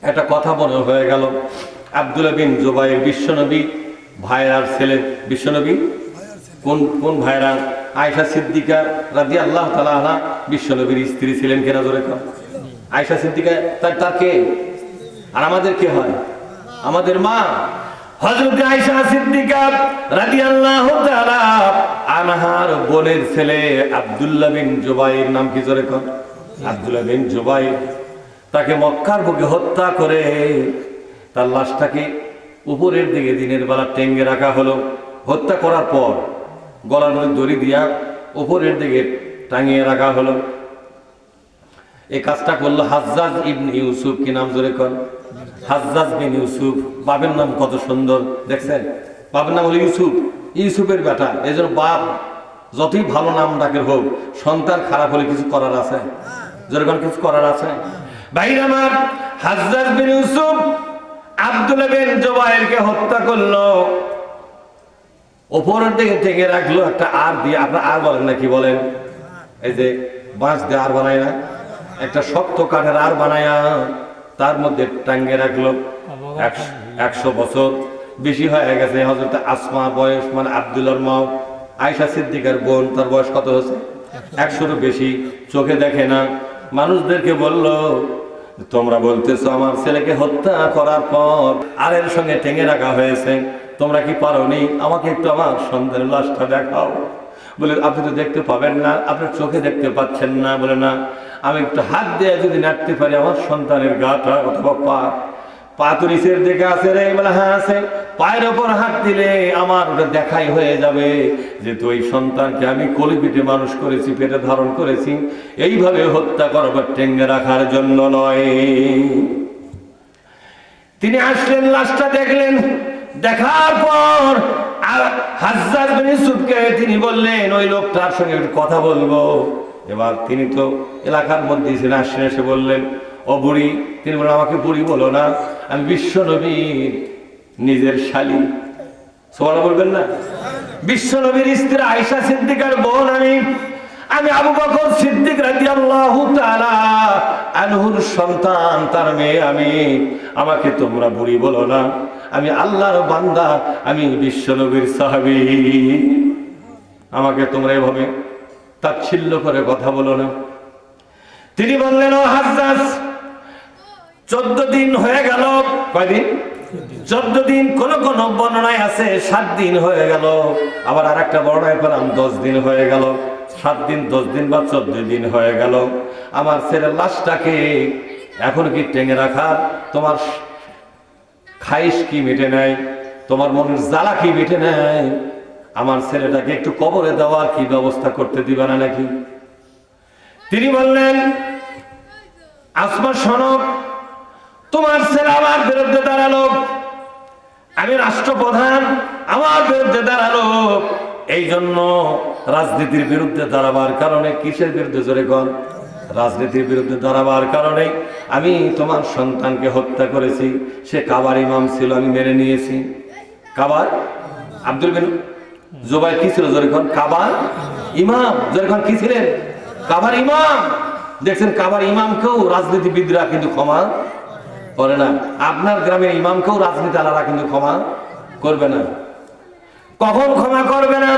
একটা কথা মনে হয়ে গেল, আব্দুল্লাহ বিন জুবাইর বিশ্বনবী ভাইয়ার ছেলে। বিশ্বনবী কোন কোন ভাইরা? আয়েশা সিদ্দিকা রাদিয়াল্লাহু তাআলা আনহা বিশ্বনবীর স্ত্রী ছিলেন কিনা জোরে কর। আয়েশা সিদ্দিকা তার কে? আর আমাদের কে হয়? আমাদের মা হযরত আয়েশা সিদ্দিকা রাদিয়াল্লাহু তাআলা আনহার বোনের ছেলে আব্দুল্লাহ বিন জুবাইর। নাম কি জোরে কর? আব্দুল্লাহ বিন জুবাইর। তাকে মক্কার বুকে হত্যা করে তার লাশটাকে উপরের দিকে দিনের বেলা টেঙ্গে রাখা হলো। হত্যা করার পর গলার মধ্যে দড়ি দিয়া উপরের দিকে টাঙিয়ে রাখা হলো। এই কাজটা করলো হাজ্জাজ ইবনে ইউসুফ। কি নাম জোরে কর? হাজ্জাজ বিন ইউসুফ। বাপের নাম কত সুন্দর দেখছেন? বাপের নাম হলো ইউসুফ, ইউসুফের বেটা। এই জন্য বাপ যতই ভালো নাম ডাকের হোক, সন্তান খারাপ হলে কিছু করার আছে? যেরকম কিছু করার আছে? ভাইরা আমার, হাজ্জাজ বিন ইউসুফ আব্দুল্লাহ বিন জুবাইরকে হত্যা করলো, উপরের দিকে টেকে রাখলো একটা আর দিয়ে। আপনার আর বলেন না কি বলেন? এই যে বাঁশ দিয়ে আর বানায় না, একটা শক্ত কাঠের আর বানায়া তার মধ্যে টাঙ্গে রাখলো। 100 বছর বেশি হয়ে গেছে। হযরত আসমা বয়স, মানে আব্দুল্লাহর মা আয়েশা সিদ্দিকার বোন, তার বয়স কত হয়েছে? 100-ও বেশি। চোখে দেখে না। মানুষদেরকে বলল, তোমরা বলতেছো আমার ছেলেকে হত্যা করার পর আর এর সঙ্গে টেঙে রাখা হয়েছে, তোমরা কি পারোনি? আমাকে একটু আমার সন্তানের লাশটা দেখাও। বলে, আপনি তো দেখতে পাবেন না, আপনার চোখে দেখতে পাচ্ছেন না। বলে, না, আমি একটু হাত দিয়ে যদি নাড়তে পারি আমার সন্তানের গাটা অথবা পা তো নিচের দিকে আছে রে। বলে, হ্যাঁ আছে। পায়ের ওপর হাত দিলে আমার ওটা দেখাই হয়ে যাবে যে তুই সন্তানকে আমি কোলে পিঠে মানুষ করেছি, পেটে ধারণ করেছি, এইভাবে হত্যা করবার টেঙ্গে রাখার জন্য নয়। তিনি আসলেন, লাশটা দেখলেন। দেখার পর হাজ্জাজ বিন ইউসুফকে তিনি বললেন, ওই লোকটার সঙ্গে একটু কথা বলবো। এবার তিনি তো এলাকার মধ্যে ছিলেন, আসেন, এসে বললেন, ও বুড়ি। তিনি বললেন, আমাকে বুড়ি বলো না, আমি বিশ্ব নবীর নিজের শালী। সুবহানাল্লাহ বলবেন না? বিশ্ব নবীর স্ত্রী আয়েশা সিদ্দিকার বোন আমি আবু বকর সিদ্দিক রাদিয়াল্লাহু তাআলা আনহুর সন্তান, তার মেয়ে আমি। আমাকে তোমরা বুড়ি বলো না, আমি আল্লাহর বান্দা, আমি বিশ্ব নবীর সাহাবী। আমাকে তোমরা এভাবে তাচ্ছিল্য করে কথা বলো না। তিনি বললেন, ও হাজ্জাজ, 14 দিন হয়ে গেল। কয়দিন? 14 দিন। কোন কোন বর্ণনায় আছে 7 দিন হয়ে গেল, আবার আর একটা বর্ণনায় পেলাম 10 দিন হয়ে গেল। 7 দিন, 10 দিন বা 14 দিন হয়ে গেল। আমার ছেলের লাশটাকে এখন কি টেঙে রাখার তোমার খাইশ কি মিটে নাই? তোমার মনের জ্বালা কি মিটে নাই? আমার ছেলেটাকে একটু কবরে দেওয়ার কি ব্যবস্থা করতে দিবে না নাকি? তিনি বললেন, আসমা শোনো, তোমার ছেলে আমার বিরুদ্ধে দাঁড়ালো, আমি রাষ্ট্রপ্রধান, আমার বিরুদ্ধে দাঁড়ালো। এই জন্য রাজনীতির বিরুদ্ধে দাঁড়াবার কারণে, কিসের বিরুদ্ধে জোরে কর? রাজনীতির বিরুদ্ধে দাঁড়াবার কারণে আমি তোমার সন্তানকে হত্যা করেছি। সে কাবার ইমাম ছিল, আমি মেনে নিয়েছি। কাবার আব্দুল বিন জুবাইর কি ছিল জোরে কর? কাবার ইমাম। জোরে কর, কি ছিলেন? কাবার ইমাম। দেখছেন, কাবার ইমামকেও রাজনীতিবিদরা কিন্তু ক্ষমা করে না। আপনার গ্রামের ইমামকেও রাজনীতি আলাদা কিন্তু ক্ষমা করবে না। কখন ক্ষমা করবে না?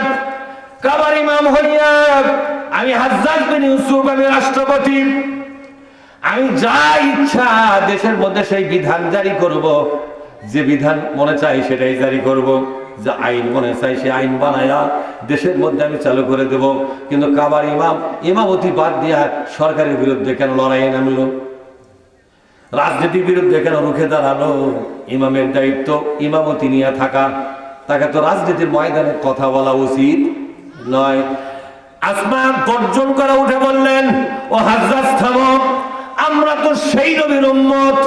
কাবার ইমাম হইয়া আমি হাজ্জাজ বিন ইউসুফ, আমি রাষ্ট্রপতি, আমি যা ইচ্ছা দেশের মধ্যে সেই বিধান জারি করব। যে বিধান মনে চাই সেটাই জারি করব, যে আইন মনে চাই সে আইন বানায়া দেশের মধ্যে আমি চালু করে দেব। কিন্তু কাবার ইমাম ইমামতি বাদ দিয়া সরকারের বিরুদ্ধে কেন লড়াই নামলো? রাজনীতির বিরুদ্ধে কেন রুখে দাঁড়ালো? ইমামের দায়িত্ব ইমামতি নিয়ে থাকা, তাকে তো রাজনীতির ময়দানে কথা বলা উচিত নয়। আসমা গর্জন করে উঠে বললেন, ও হাজ্জাজ থামো, আমরা তো সেই নবীর উম্মত,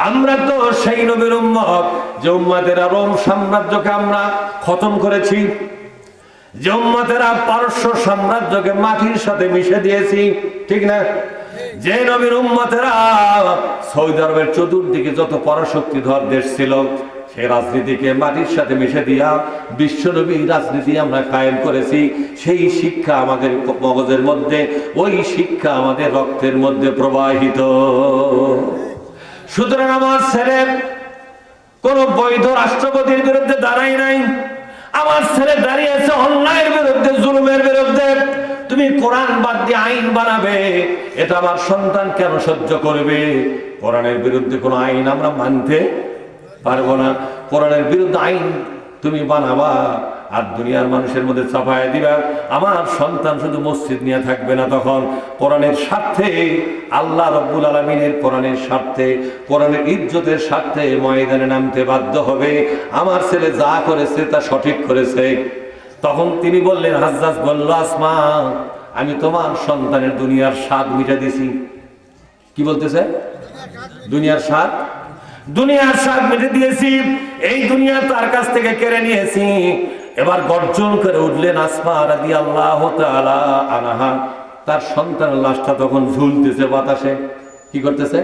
আমরা তো সেই নবীর উম্মত যে উম্মতেরা রোম সাম্রাজ্যকে আমরা খতম করেছি, যে উম্মতেরা পারস্য সাম্রাজ্যকে মাটির সাথে মিশে দিয়েছি, ঠিক না? যে নবীর উম্মতেরা সৌদি আরবের চতুর্দিকে যত পরাশক্তিধর দেশ ছিল সেই রাজনীতিকে মাটির সাথে মিশে দিয়া বিশ্বনবী রাজনীতি আমরা কায়েম করেছি। সেই শিক্ষা আমাদের মগজের মধ্যে, ওই শিক্ষা আমাদের রক্তের মধ্যে প্রবাহিত। সুতরাং আমার ছেলে কোন বৈধ রাষ্ট্রপতির বিরুদ্ধে দাঁড়ায় নাই, আমার ছেলে দাঁড়িয়েছে অন্যায়ের বিরুদ্ধে, জুলুমের বিরুদ্ধে। তুমি কোরআন বাদ দিয়ে আইন বানাবে, এটা আমার সন্তান কেন সহ্য করবে? কোরআনের বিরুদ্ধে কোনো আইন আমরা মানতে পারবো না। কোরআনের বিরুদ্ধে আইন তুমি বানাবা আর দুনিয়ার মানুষের মধ্যে চাপায় দিবা, আমার সন্তান শুধু মসজিদ নিয়ে থাকবে না। তখন কোরআনের স্বার্থে, আল্লাহ রব্বুল আলামিনের কোরআনের স্বার্থে, কোরআনের ইজ্জতের স্বার্থে ময়দানে নামতে বাধ্য হবে। আমার ছেলে যা করেছে তা সঠিক করেছে। তখন তিনি বললেন, হাজ্জাজ বলল, আসমা আমি তোমার সন্তানের দুনিয়ার স্বাদ মিটা দিছি। কি বলতেছে? দুনিয়ার স্বাদ, দুনিয়ার স্বাদ মিটে দিয়েছি, এই দুনিয়া তার কাছ থেকে কেড়ে নিয়েছি। এবার গর্জন করে উঠলেন আসমা রাদিয়াল্লাহু তাআলা আনহা। তার সন্তানের লাশটা তখন ঝুলতেছে বাতাসে। কি করতেছে?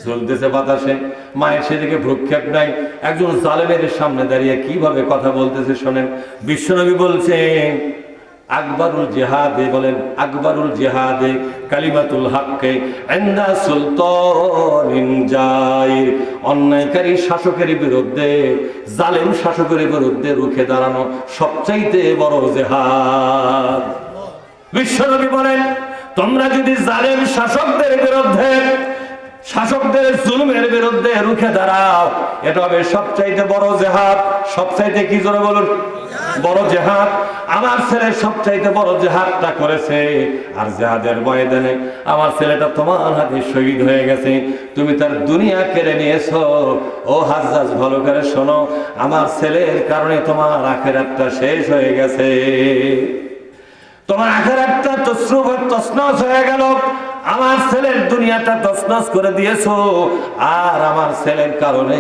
ঝুলতেছে বাতাসে। মায়ের সেদিকে ভ্রুক্ষেপ নাই। একজন জালেমের সামনে দাঁড়িয়ে কিভাবে কথা বলতেছে শোনেন। বিশ্বনবী বলছেন, আকবরুল জিহাদে, বলেন আকবরুল জিহাদে কালিমাতুল হককে ইনদা সুলতানিন জাইর। অন্যায়কারী শাসকের বিরুদ্ধে, জালেম শাসকের বিরুদ্ধে রুখে দাঁড়ানো সবচাইতে বড় জিহাদ। বিশ্বনবী বলেন, তোমরা যদি জালেম শাসকদের বিরুদ্ধে, শাসকদের জুলুমের বিরুদ্ধে রুখে দাঁড়াও, এটা হবে সবচাইতে বড় জিহাদ। সবচাইতে কি জোরে বলুন? বড় জিহাদ। আমার ছেলে সবচাইতে বড় জিহাদটা করেছে। আর জিহাদের ময়দানে আমার ছেলেটা তোমার হাতে শহীদ হয়ে গেছে, তুমি তার দুনিয়া কেড়ে নিয়েছো। ও হাজ্জাজ ভালো করে শোনো, আমার ছেলের কারণে তোমার আখিরাতটা শেষ হয়ে গেছে, তোমার আখিরাতটা তছনছ হয়ে গেল। আমার ছেলের দুনিয়াটা তছনছ করে দিয়েছো। আর আমার ছেলের কারণে,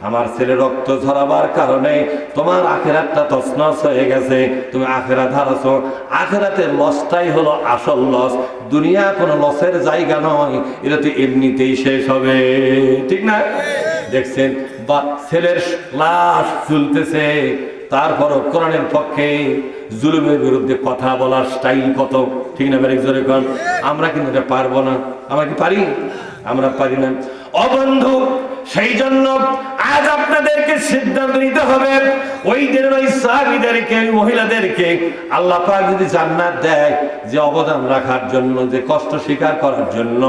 আমার ছেলে রক্ত ঝরাবার কারণে তোমার আখিরাতটা তছনছ হয়ে গেছে। তুমি আখিরাত হারাছো। আখিরাতের লসটাই হলো আসল লস। দুনিয়া কোনো লসের জায়গা নয়, এটা তো এমনিতেই শেষ হবে। ঠিক না? দেখছেন বা ছেলের লাশ ঝুলতেছে, তারপরও কোরআনের পক্ষে জুলুমের বিরুদ্ধে কথা বলার স্টাইল কত। ঠিক না? বেরেক জোরে কর। আমরা কিন্তু এটা পারবো না। আমরা কি পারি? আমরা পারি না। ও বন্ধু, সেই জন্য আজ আপনাদেরকে সিদ্ধান্ত নিতে হবে, ওই দিনের ওই সাহাবীদেরকে, ওই মহিলাদেরকে আল্লাহ পাক যদি জান্নাত দেয়, যে অবদান রাখার জন্য, যে কষ্ট স্বীকার করার জন্য,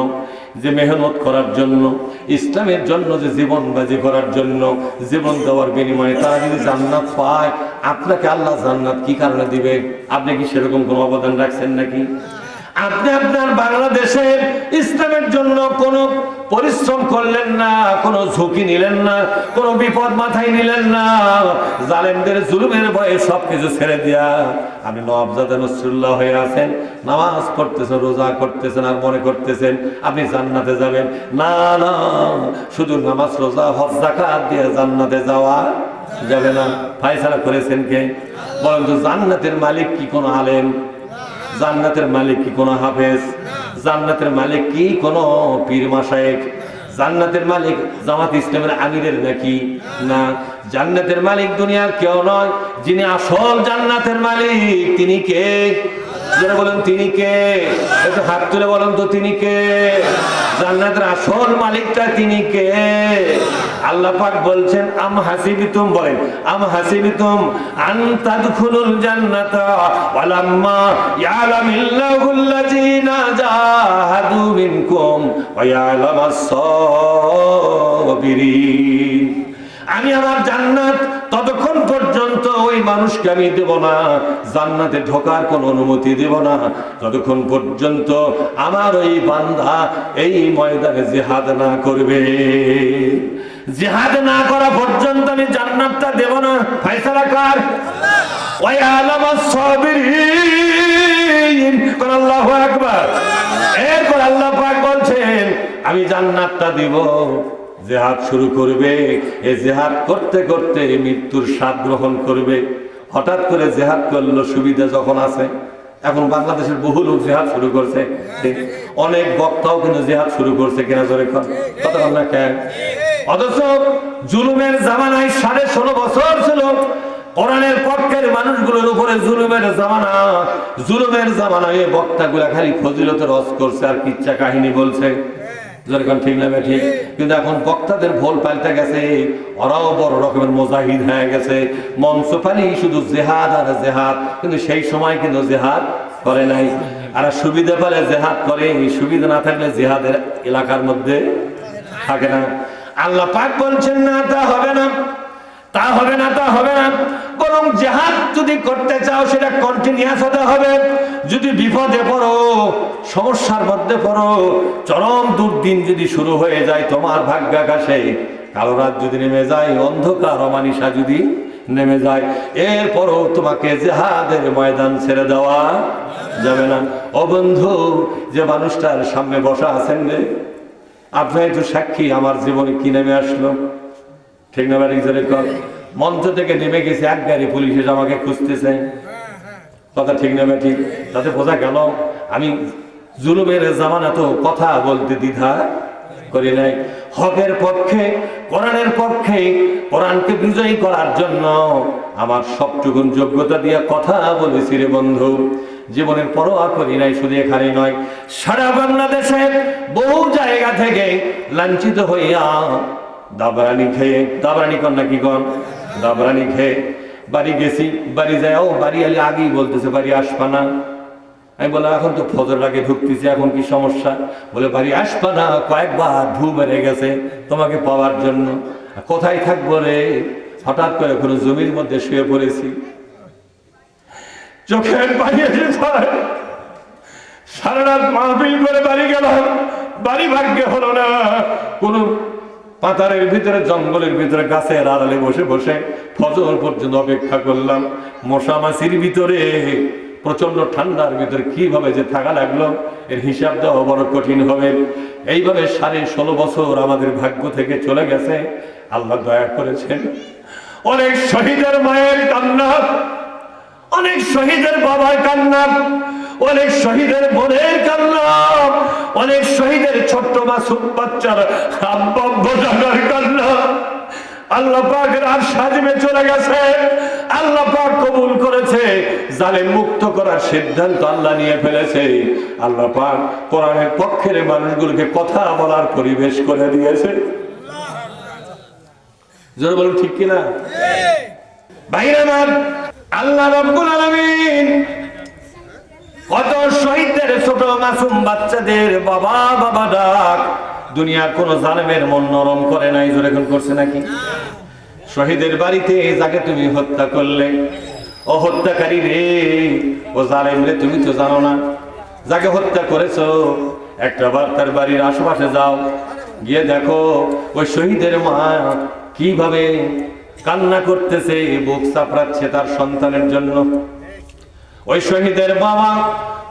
যে মেহনত করার জন্য, ইসলামের জন্য যে জীবন বাজি করার জন্য, জীবন দেওয়ার বিনিময়ে তারা যদি জান্নাত পায়, আপনাকে আল্লাহ জান্নাত কি কারণে দিবে? আপনি কি সেরকম কোনো অবদান রাখছেন নাকি? আপনি আপনার বাংলাদেশে ইসলামের জন্য কোনো পরিশ্রম করলেন না, কোনো ঝুঁকি নিলেন না, কোনো বিপদ মাথায় নিলেন না। জালেমদের জুলুমের ভয়ে সবকিছু ছেড়ে দিয়া আপনি নওয়াবজাদা নসরুল্লাহ হয়ে আছেন, নামাজ পড়তেছেন, রোজা করতেছেন, আর মনে করতেছেন আপনি জান্নাতে যাবেন। না না, শুধু নামাজ, রোজা, হজ, যাকাত দিয়ে জান্নাতে যাওয়া যাবে না। ফায়সালা করেছেন কে? বলেন তো, জান্নাতের মালিক কি কোনো আলেম? জান্নাতের মালিক কি কোনো হাফেজ? জান্নাতের মালিক কি কোনো পীর মাশায়েখ? জান্নাতের মালিক জামাত ইসলামের আমিরের নাকি? না, জান্নাতের মালিক দুনিয়ার কেউ নয়। যিনি আসল জান্নাতের মালিক তিনি কে? যারা বলেন তিনি কে? একটু হাত তুলে বলেন তো তিনি কে? জান্নাতের আসল মালিকটা তিনি কে? আল্লাহ পাক বলছেন, আম হাসিবিতুম, বলেন আম হাসিবিতুম আন তাদখুলুল জান্নাতা ওয়ালাম্মা ইয়ালামিল্লাহুল্লাযীনা জাহাদু মিনকুম ওয়া ইয়ালামাস সাবিরিন। আমি আমার জান্নাত ততক্ষণ পর্যন্ত ওই মানুষকে আমি দেব না, জান্নাতে ঢোকার কোনো অনুমতি দেব না, যতক্ষণ পর্যন্ত আমার ওই বান্দা এই ময়দানে জিহাদ না করবে। জিহাদ না করা পর্যন্ত আমি জান্নাতটা দেব না। ফয়সালা কার? ওয়া ইয়ালামাস সাবিরিন। আল্লাহু আকবার। এরপর আল্লাহ পাক বলছেন, আমি জান্নাতটা দিব। জিহাদ শুরু করবে, এই জিহাদ করতে করতে মৃত্যুর স্বাদ গ্রহণ করবে। হঠাৎ করে জিহাদ করলো, সুবিধা যখন আছে। এখন বাংলাদেশের বহু লোক জিহাদ শুরু করছে, অনেক বক্তাও কিন্তু জিহাদ শুরু করছে কিনা জোরে কথা বল না কেন? অথচ জুলুমের জামানায় 16.5 বছর ছিল কোরআনের পক্ষের মানুষগুলোর উপরে জুলুমের জামানা। জুলুমের জামানায় বক্তাগুলা খালি ফজিলতের রস করছে আর কিচ্ছা কাহিনী বলছে। যেরকম ঠিক না ঠিক। কিন্তু এখন বক্তাদের ভোল পাল্টে গেছে, ওরাও বড় রকমের মুজাহিদ হয়ে গেছে, মঞ্চ পানি শুধু জেহাদ আর জেহাদ, কিন্তু সেই সময় কিন্তু জেহাদ করে নাই। আর সুবিধা পেলে জেহাদ করে, সুবিধা না থাকলে জেহাদের এলাকার মধ্যে থাকে না। আল্লাহ পাক বলছেন না তা হবে না, তা হবে না, তা হবে না, বরং জেহাদ যদি করতে চাও সেটা কন্টিনিউয়াস হতে হবে। যদি বিপদে পড়ো, সমস্যার মধ্যে পড়ো, চরম দুর্দিন যদি শুরু হয়ে যায় তোমার ভাগ্যাকাশে, কালো রাত যদি নেমে যায়, অন্ধকার অমানিসা যদি নেমে যায়, এরপরও তোমাকে জেহাদের ময়দান ছেড়ে দেওয়া যাবে না। ও বন্ধু, যে মানুষটার সামনে বসা আছেন রে, আপনার একটু সাক্ষী আমার জীবনে কি নেমে আসলো, ঠিক না বাড়ি জোরে কর। মঞ্চ থেকে নেমে গেছে, এক গাড়ি পুলিশ এসে আমাকে খুঁজতেছে, কথা ঠিক না ঠিক। তাতে বোঝা গেল আমি জুলুমের জামানা তো কথা বলতে দ্বিধা করি নাই। হকের পক্ষে, কোরআনের পক্ষে, কোরআনকে বিজয়ী করার জন্য আমার সবটুকুন যোগ্যতা দিয়ে কথা বলেছি রে বন্ধু। জীবনের পরোয়া করি নাই, শুধু এখানে নয়, সারা বাংলাদেশে বহু জায়গা থেকে লাঞ্ছিত হইয়া দাবরানি খেয়ে, দাবরানি কর না কি কর, দাবরানি খেয়ে বাড়ি গেছি। বাড়ি যায়, ও বাড়ি আলে আগেই বলতেছে বাড়ি আসবা না। আমি বললাম এখন তো ফজর আগে ঢুকতেছি, এখন কি সমস্যা? বলে বাড়ি আসবা না, কয়েকবার ঢু মেরে গেছে তোমাকে পাওয়ার জন্য। কোথায় থাকবো রে? হঠাৎ করে কোনো জমির মধ্যে শুয়ে পড়েছি, চোখের পানি এসে যায়। সারা রাত মাহফিল করে বাড়ি গেলাম, বাড়ি ভাগ্যে হলো না। কোন পাতারের ভিতরে, জঙ্গলের ভিতরে, গাছের আড়ালে বসে বসে ফজর পর্যন্ত অপেক্ষা করলাম। মশা মাছির ভিতরে, প্রচন্ড ঠান্ডার ভিতরে কিভাবে যে থাকা লাগলো এর হিসাব দেওয়া বড় কঠিন হবে। এইভাবে 16.5 বছর আমাদের ভাগ্য থেকে চলে গেছে। আল্লাহ দয়া করেছেন, অনেক শহীদের মায়ের কান্না, অনেক শহীদের বাবার কান্না, অনেক শহীদের বোনের কান্না, অনেক শহীদের ছোট্ট মাসুম বাচ্চার আব্বার কান্না আল্লাহ পাকের আর সাজমে চলে গেছে। আল্লাহ পাক কবুল করেছে, জালেম মুক্ত করার সিদ্ধান্ত আল্লাহ নিয়ে ফেলেছে। আল্লাহ পাক কোরআনের পক্ষের মানুষগুলোকে কথা বলার পরিবেশ করে দিয়েছে। জোরে বলুন ঠিক কিনা? ভাইরা আমার, আল্লাহ রাব্বুল আলামিন কত শহীদদের ছোট মাসুম বাচ্চাদের বাবা বাবা ডাক, দুনিয়ার কোন জালেমের মন নরম করে নাই। জোরে কোন করছে নাকি? শহীদের বাড়িতে যাকে তুমি হত্যা করলে, ও হত্যাকারী রে, ও জালেম রে, তুমি তো জানো না যাকে হত্যা করেছো। একটা বার তার বাড়ির আশেপাশে যাও, গিয়ে দেখো ওই শহীদের মা কিভাবে কান্না করতেছে, বুক চাপড়াচ্ছে তার সন্তানের জন্য। ওই শহীদের বাবা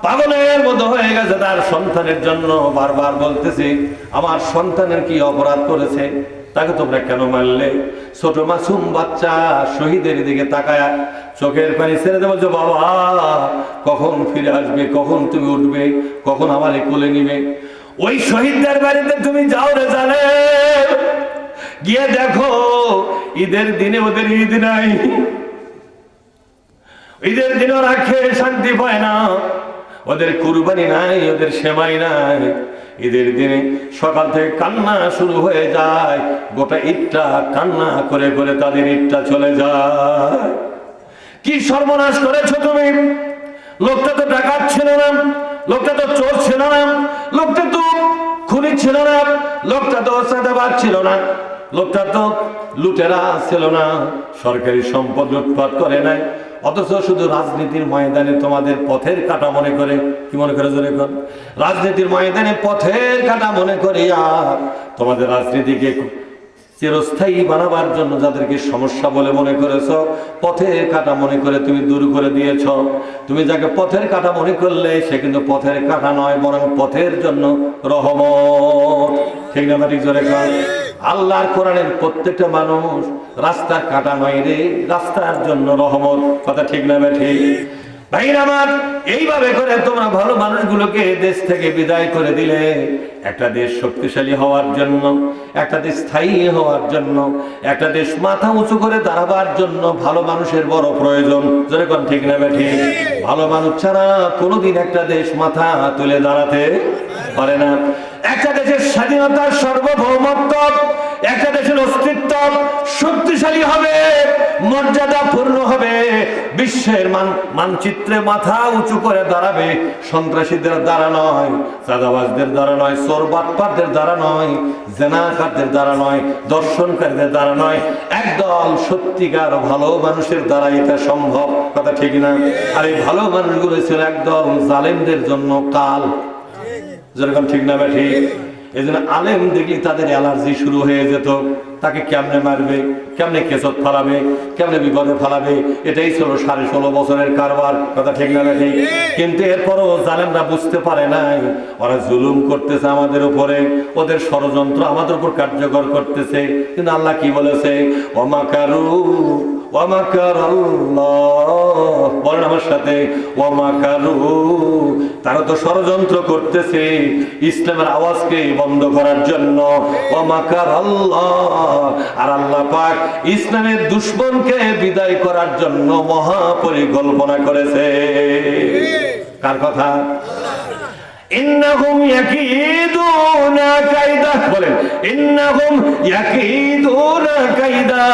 পাগলের মতো হয়ে গেছে তার সন্তানের জন্য, বারবার বলতেছে আমার সন্তানের কি অপরাধ করেছে, তাকে তোমরা কেন মারলে? ছোট মাসুম বাচ্চা শহীদের দিকে তাকায় চোখের পানি ছেড়ে দেবো, যে বাবা কখন ফিরে আসবে, কখন তুমি উঠবে, কখন আমার কোলে নিবে। ওই শহীদদের বাড়িতে তুমি যাও রে জানে, গিয়ে দেখো ঈদের দিনে ওদের ঈদ নাই, ঈদের দিন ওরা খেয়ে শান্তি পায় না, ওদের কুরবানি নাই, ওদের সেমাই নাই। ঈদের দিনে সকাল থেকে কান্না শুরু হয়ে যায়, গোটা ঈদটা কান্না করে করে তাদের ঈদটা চলে যায়। কি সর্বনাশ করেছো তুমি! লোকটা তো ডাকাত ছিল না, লোকটা তো চোর ছিল না, লোকটা তো খুনি ছিল না, লোকটা তো চাঁদাবাজ ছিল না, লোকটা তো লুটেরা ছিল না, সরকারি সম্পদ লুটপাট করে নাই। অথচ শুধু রাজনীতির ময়দানে তোমাদের পথের কাটা মনে করে, কি মনে করে জোরে কর, রাজনীতির ময়দানে পথের কাটা মনে করিয়া তোমাদের রাজনীতিকে চিরস্থায়ী বানাবার জন্য যাদেরকে সমস্যা বলে মনে করেছ, পথের কাটা মনে করে তুমি দূর করে দিয়েছ। তুমি যাকে পথের কাটা মনে করলে সে কিন্তু পথের কাটা নয়, বরং পথের জন্য রহমত। ঠিক না ঠিক জোরে কর? আল্লাহর কোরআনের প্রত্যেকটা মানুষ রাস্তার কাটা নয় রে, রাস্তার জন্য রহমত। কথা ঠিক না ঠিক? ভাইরা আমার, এইভাবে করে তোমরা ভালো মানুষগুলোকে দেশ থেকে বিদায় করে দিলে। একটা দেশ শক্তিশালী হওয়ার জন্য, একটা দেশ স্থায়ী হওয়ার জন্য, একটা দেশ মাথা উঁচু করে দাঁড়াবার জন্য ভালো মানুষের বড় প্রয়োজন। যেরকম ঠিক না ঠিক? ভালো মানুষ ছাড়া কোনোদিন একটা দেশ মাথা তুলে দাঁড়াতে পারে না। একটা দেশের স্বাধীনতার সার্বভৌমত্ব, একটা দেশের অস্তিত্ব শক্তিশালী হবে, মর্যাদা পূর্ণ হবে, বিশ্বের মানচিত্রে মাথা উঁচু করে দাঁড়াবে, সন্ত্রাসীদের দ্বারা নয়, চাঁদাবাজদের দ্বারা নয়, চোর বাটপারদের দ্বারা নয়, জেনাকারদের দ্বারা নয়, দর্শনকারীদের দ্বারা নয়, একদল সত্যিকার ভালো মানুষের দ্বারা এটা সম্ভব। কথা ঠিক না? আর এই ভালো মানুষগুলো ছিল একদল জালেমদের জন্য কাল। যেরকম ঠিক না ব্যাঠি? এই জন্য আলেম দেখলে তাদের অ্যালার্জি শুরু হয়ে যেত, তাকে কেমনে মারবে, কেমনে কেসত ফালাবে, কেমনে বিপদে ফালাবে, এটাই ছিল 16.5 বছরের কারবার। কথা ঠিক না ব্যাঠি? কিন্তু এরপরও জালেমরা বুঝতে পারে নাই ওরা জুলুম করতেছে আমাদের উপরে, ওদের ষড়যন্ত্র আমাদের উপর কার্যকর করতেছে। কিন্তু আল্লাহ কি বলেছে? ওয়ামাকারু ওয়ামাকারাল্লাহ, বলেন আমার সাথে, ওয়ামাকারু, তারা তো ষড়যন্ত্র করতেছে ইসলামের আওয়াজকে বন্ধ করার জন্য। ওয়ামাকারাল্লাহ, আর আল্লাহ পাক ইসলামের দুশমনকে বিদায় করার জন্য মহা পরিকল্পনা করেছে। কার কথা? ইন্নাহুম ইয়াকিদুনা কায়দা, বলেন ইন্নাহুম ইয়াকিদুনা কায়দা,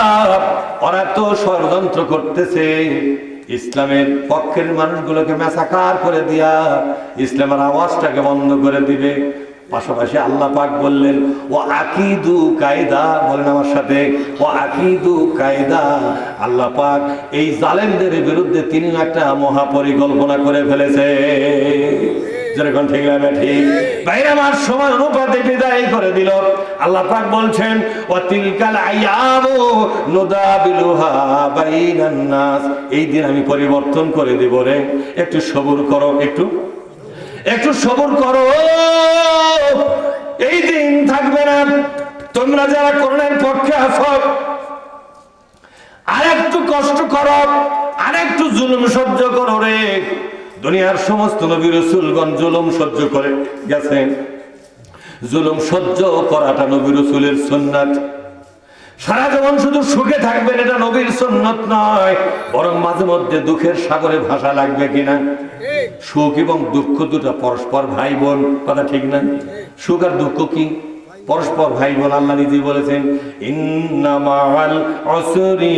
ওরা তো ষড়যন্ত্র করতেছে ইসলামের পক্ষের মানুষগুলোকে মেসাকার করে দিয়া ইসলামের আওয়াজটাকে বন্ধ করে দিবে। পাশাপাশি আল্লাহ পাক বললেন ও আকিদু কায়দা, বলেন আমার সাথে, ও আকিদু কায়দা, আল্লাহ পাক এই জালেমদের বিরুদ্ধে তিনি একটা মহা পরিকল্পনা করে ফেলেছে। যেরকম ঠিক না ঠিক? বাইরে আমার সময় অনুপাতে বিদায় করে দিল। আল্লাহ পাক বলছেন ওয়া তিলকাল আইয়ামু নুদাবিলুহা বাইনান নাস, এই দিন আমি পরিবর্তন করে দেব রে, একটু সবুর করো, একটু সবুর করো, এই দিন থাকবে না। তোমরা যারা কোরআনের পক্ষে আছো আর একটু কষ্ট করো, আর একটু জুলুম সহ্য করো রে। দুনিয়ার সমস্ত নবী রাসূলগণ জুলুম সহ্য করে গেছেন, জুলুম সহ্য করাটা নবী রাসূলের সুন্নাত। সারা জীবন শুধু সুখে থাকবেন এটা নবীর সুন্নাত নয়, বরং মাঝে মধ্যে দুঃখের সাগরে ভাসা লাগবে কিনা। সুখ এবং দুঃখ দুটো পরস্পর ভাই বোন। কথা ঠিক না? সুখ আর দুঃখ কি পরস্পর ভাই বোন। আল্লাহ নিজেই বলেছেন ইন্না মাআল উসরি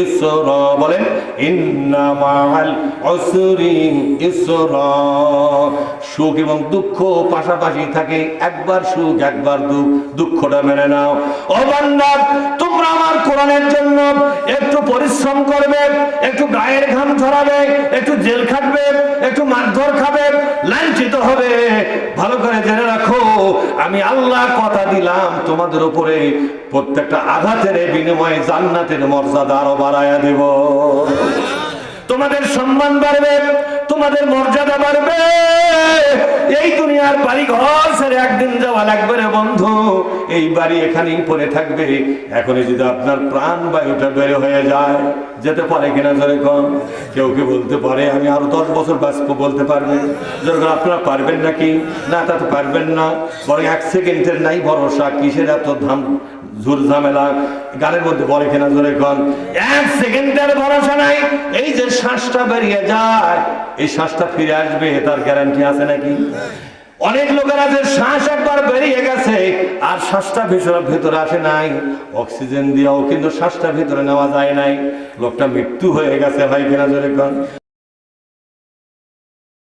ইসরা, বলেন ইন্না মাআল উসরি ইসরা, সুখ এবং দুঃখ পাশাপাশি থাকে, একবার সুখ একবার দুঃখ, দুঃখটা মেনে নাও। ও বান্দা, তোমরা আমার কোরআনের জন্য একটু পরিশ্রম করবে, একটু গায়ের ঘাম ঝরাবে, একটু জেল খাটবে, একটু মারধর খাবে, লাঞ্ছিত হবে। ভালো করে জেনে রাখো, আমি আল্লাহ কথা দিলাম তোমাদের উপরে প্রত্যেকটা আঘাতের বিনিময়ে জান্নাতের মর্যাদা আরো বাড়ায়া দেব। তোমাদের সম্মান বাড়বে, তোমাদের মর্যাদা বাড়বে। এই দুনিয়ার বাড়ি ঘর ছেড়ে একদিন যাওয়া লাগবে রে বন্ধু, এই বাড়ি এখানেই পড়ে থাকবে। এখনই যদি আপনার প্রাণ বায়ুটা বের হয়ে যায়, যেতে পারে কিনা জোরে কম? কেউ কি বলতে পারে আমি আরো 10 বছর বাঁচবো, বলতে পারবেন? যখন আপনারা পারবেন নাকি? না, তা তো পারবেন না। বরং 1 সেকেন্ডের নাই ভরসা, কিসের এত ঝুর ঝামেলা গানের মধ্যে বলে কিনা জোরে কন? 1 সেকেন্ডের ভরসা নাই। এই যে শ্বাসটা বেরিয়ে যায়, এই শ্বাসটা ফিরে আসবে, তার গ্যারান্টি আছে নাকি? অনেক লোকের আছে শ্বাস একবার বেরিয়ে গেছে আর শ্বাসটা ভেতরে আসে নাই, অক্সিজেন দিয়েও কিন্তু শ্বাসটা ভেতরে নেওয়া যায় নাই, লোকটা মৃত্যু হয়ে গেছে। ভাই কিনা জোরে কন?